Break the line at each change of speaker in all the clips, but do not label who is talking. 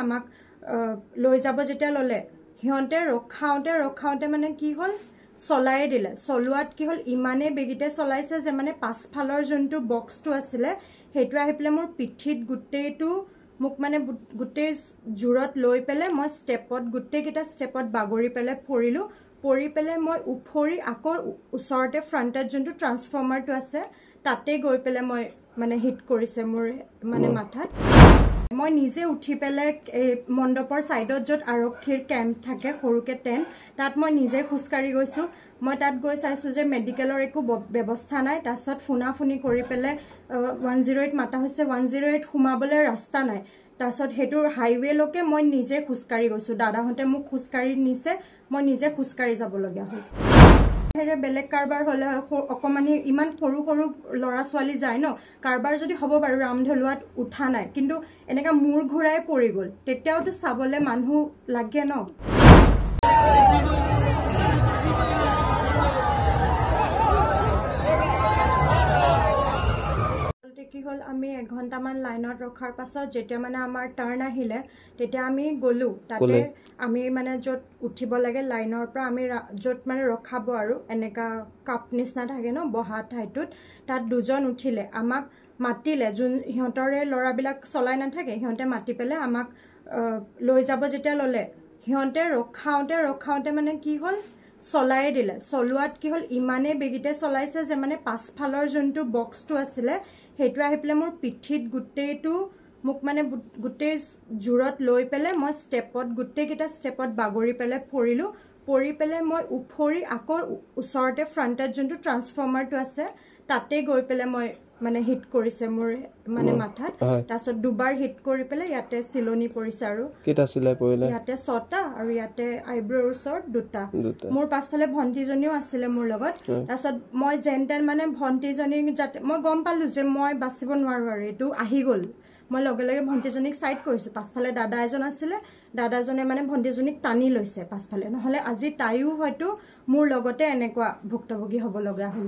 আমাক লৈ যাব যেতিয়া ললে হিয়ন্তে ৰখাওতে মানে কি হল চলাই দিলে চলোৱাত কি হল ইমানে বেগিতে চলাইছে যে মানে পাছফালৰ যোনটো বক্সটো আছিলে হেতু আহি পেলে মোৰ পিঠিত গুটেইটো মোক মানে গুটেই জুৰত লৈ পেলে মই স্টেপত গুটেইকেইটা স্টেপত বাগৰি পেলে পৰিলো পৰি পেলে মই উফৰি আকৌ ওচৰতে ফ্ৰণ্টত যোনটো ট্ৰান্সফৰ্মাৰটো আছে তাতে গৈ পেলে মই মানে হিট কৰিছে মোৰ মানে মাথাত মই নিজে উঠি পেলে মণ্ডপৰ সাইডত যত আৰক্ষীৰ কেম্প থাকে সৰুকে টেন তাত মই নিজে খুস্কাৰি গৈছো মই তাত গৈ চাইছো যে মেডিকেলৰ একো ব্যৱস্থা নাই তাছত ফুনাফুনি কৰি পেলে 108 মাতা হৈছে 108 হুমাবলে ৰাস্তা নাই তাছত হেতুৰ হাইৱে লকে মই নিজে খুস্কাৰি গৈছো দাদাহতে মোক খুস্কাৰি নিছে মই নিজে খুস্কাৰি যাব লগিয়া হৈছে হেৰে বেলেগ কাৰবাৰ হলে অকমানি ইমান সৰু সৰু লৰা ছোৱালী যায় ন কাৰবাৰ যদি হ'ব বাৰু ৰামধলুৱাত উঠা নাই কিন্তু এনেকা মূৰ ঘুৰাই পৰি গল তেতিয়াওটো চাবলে মানুহ লাগে ন কি হল আমি 1 ঘন্টামান লাইনত ৰখাৰ পাছত যেতিয়া মানে আমাৰ টাৰ্ন আহিলে তেতিয়া আমি গলো তাতে আমি মানে যত উঠিব লাগে লাইনৰ পৰা আমি যত মানে ৰখাব আৰু এনেকা কাপ নিছনা থাকে ন বহা ঠাইটোত তাত দুজন উঠিলে আমাক মাতিলে যোন হিয়ন্তৰে লৰাবিলাক চলাই নাথাকে হিয়ন্তে মাতি পেলে আমাক লৈ যাব যেতিয়া ললে হিয়ন্তে ৰখাওতে মানে কি হল চলাই দিলে চলোৱাত কি হল ইমানে বেগিতে চলাইছে যে মানে পাছফালৰ যোনটো বক্সটো আছিলে হেতু আহি পেলে মোৰ পিঠিত গুটেইটো মোক মানে গুটেই জুৰত লৈ পেলে মই স্টেপত গুটেইকেইটা স্টেপত বাগৰি পেলে পৰিলো পৰি পেলে মই উফৰি আকৌ ওচৰতে ফ্ৰণ্টত যোনটো ট্ৰান্সফৰ্মাৰটো আছে তাতে গৈ পেলে মই মানে হিট কৰিছে মোৰ মানে মাথাত তাছত দুবাৰ হিট কৰি পেলে ইয়াতে সিলনি পৰিছে আৰু
কেটা সিলাই পৰিলে
ইয়াতে 6টা আৰু ইয়াতে আইব্ৰৰ ওচৰত 2টা মোৰ পাছফালে ভন্টিজনীও আছিল মোৰ লগত তাছত মই জেন্টেল মানে ভন্টিজনী যাতে মই গম পালো যে মই বাচিব নোৱাৰো আৰু এটো আহি গল মই লগে লগে ভন্টিজনীক সাইড কৰিছো পাছফালে দাদা এজন আছিল দাদাজনে মানে ভন্টিজনীক টানি লৈছে পাছফালে নহলে আজি তাইও হয়তো মোৰ লগতে এনেকুৱা ভুক্তভোগী হ'ব লগা হল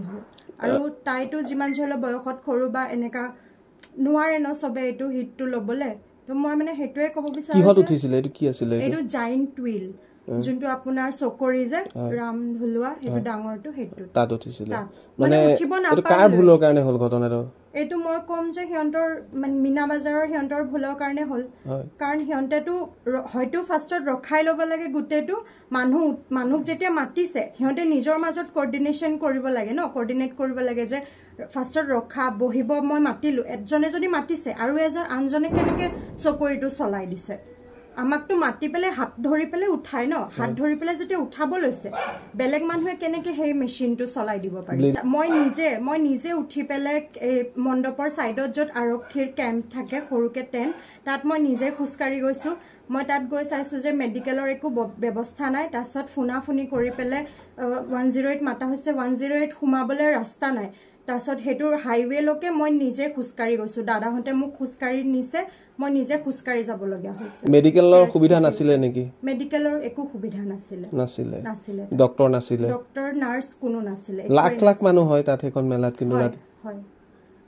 আৰু তাইটো যিমান ঝল বয়সত খৰু বা এনেকা নোৱাৰে ন সবে এটো হিটটো লবলে তো মই মানে হেতুৱে কব বিচাৰিছো
কিহত উঠিছিল এটো কি আছিল
এটো জাইন্ট হুইল যোনটো আপোনাৰ চকৰি যে ৰাম ধুলুৱা হেতু ডাঙৰটো হেতু
তাত উঠিছিল মানে এটো কাৰ ভুলৰ কাৰণে হল ঘটনাটো
এটো মই কম যে হিয়ন্তৰ মিনা বাজাৰৰ হিয়ন্তৰ ভুলৰ কাৰণে হল কাৰণ হিয়ন্তেটো হয়তো ফাৰ্ষ্টত ৰখাই লব লাগে গুটেটো মানুহ যেতিয়া মাতিছে হিয়ন্তে নিজৰ মাজত কোঅৰ্ডিনেশন কৰিব লাগে ন কোঅৰ্ডিনেট কৰিব লাগে যে ফাৰ্ষ্টত ৰখা বহিব মই মাতিলো এজনে যদি মাতিছে আৰু আনজনে কেনেকে চকৰিটো চলাই দিছে আমাকটো মাতি পেলে হাত ধৰি পেলে উঠাই ন হাত ধৰি পেলে যেতিয়া উঠাব লৈছে বেলেগ মানুহে কেনেকে হেই মেচিনটো চলাই দিব পাৰি মই নিজে উঠি পেলে মণ্ডপৰ সাইডত যত আৰক্ষীৰ কেম্প থাকে সৰুকে টেন তাত মই নিজে খুস্কাৰি গৈছো মই তাত গৈ চাইছো যে মেডিকেলৰ একো ব্যৱস্থা নাই তাছত ফুনাফুনি কৰি পেলে 108 মাতা হৈছে 108 হুমাবলে ৰাস্তা নাই তাছত হেতুৰ হাইৱে লকে মই নিজে খুস্কাৰি গৈছো দাদাহতে মোক খুস্কাৰি নিছে মই নিজে খুস্কাৰি যাব লগিয়া হৈছে
মেডিকেলৰ সুবিধা নাছিলে নেকি
মেডিকেলৰ একো সুবিধা নাছিলে
ডক্টৰ নাছিলে
ডক্টৰ নাৰ্স কোনো নাছিলে
লাখ মানুহ হয় তাত এখন মেলাত কিন্তু ৰাতি
হয়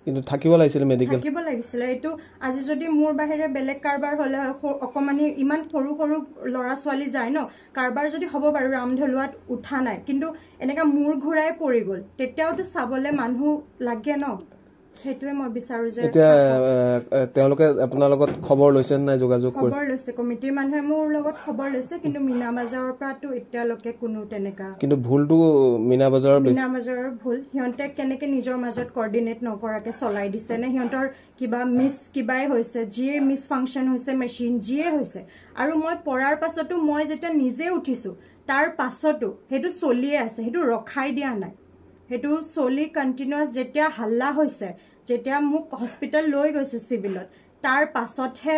কিন্তু থাকিব লাগিছিল মেডিকেল
থাকিব লাগিছিল এটো আজি যদি মোৰ বাহিৰে বেলেগ কাৰবাৰ হলে অকমানি ইমান সৰু সৰু লৰা ছোৱালী যায় ন কাৰবাৰ যদি হ'ব বাৰু ৰামধলুৱাত উঠা নাই কিন্তু এনেকা মূৰ ঘুৰাই পৰি গল তেতিয়াওটো চাবলে মানুহ লাগে ন হেতুৱে মই বিচাৰো যে
এতিয়া তেওঁলোকে আপোনাৰ লগত খবৰ লৈছে নাই যোগাযোগ কৰি
খবৰ লৈছে কমিটিৰ মানুহে মোৰ লগত খবৰ লৈছে কিন্তু মিনা বাজাৰৰ পৰাটো এতিয়ালৈকে কোনো তেনেকা
কিন্তু ভুলটো মিনা বাজাৰৰ
ভুল হিয়ন্তে কেনেকে নিজৰ মাজত কোঅৰ্ডিনেট নকৰাকে চলাই দিছে নে হিয়ন্তৰ কিবাই হৈছে জিয়ে মিস ফাংচন হৈছে মেচিন জিয়ে হৈছে আৰু মই পৰাৰ পাছতো মই যেতিয়া নিজে উঠিছো তাৰ পাছতো হেতু চলিয়ে আছে হেতু ৰখাই দিয়া নাই হেতু চলি কন্টিনিউয়াস যেতিয়া হাল্লা হৈছে যেতিয়া মোক হস্পিটেল লৈ গৈছে সিভিলত তাৰ পাছতহে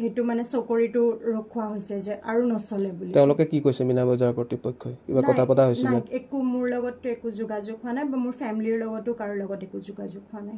হেতু মানে চকৰিটো ৰখোৱা হৈছে যে আৰু নচলে বুলি
তেওঁলোকে কি কৈছে মিনা বজাৰ কৰ্তৃপক্ষই কিবা কথা পতা হৈছিল
একো মোৰ লগতো একো যোগাযোগ হোৱা নাই বা মোৰ ফ্যামিলিৰ লগতো কাৰো লগত একো যোগাযোগ হোৱা নাই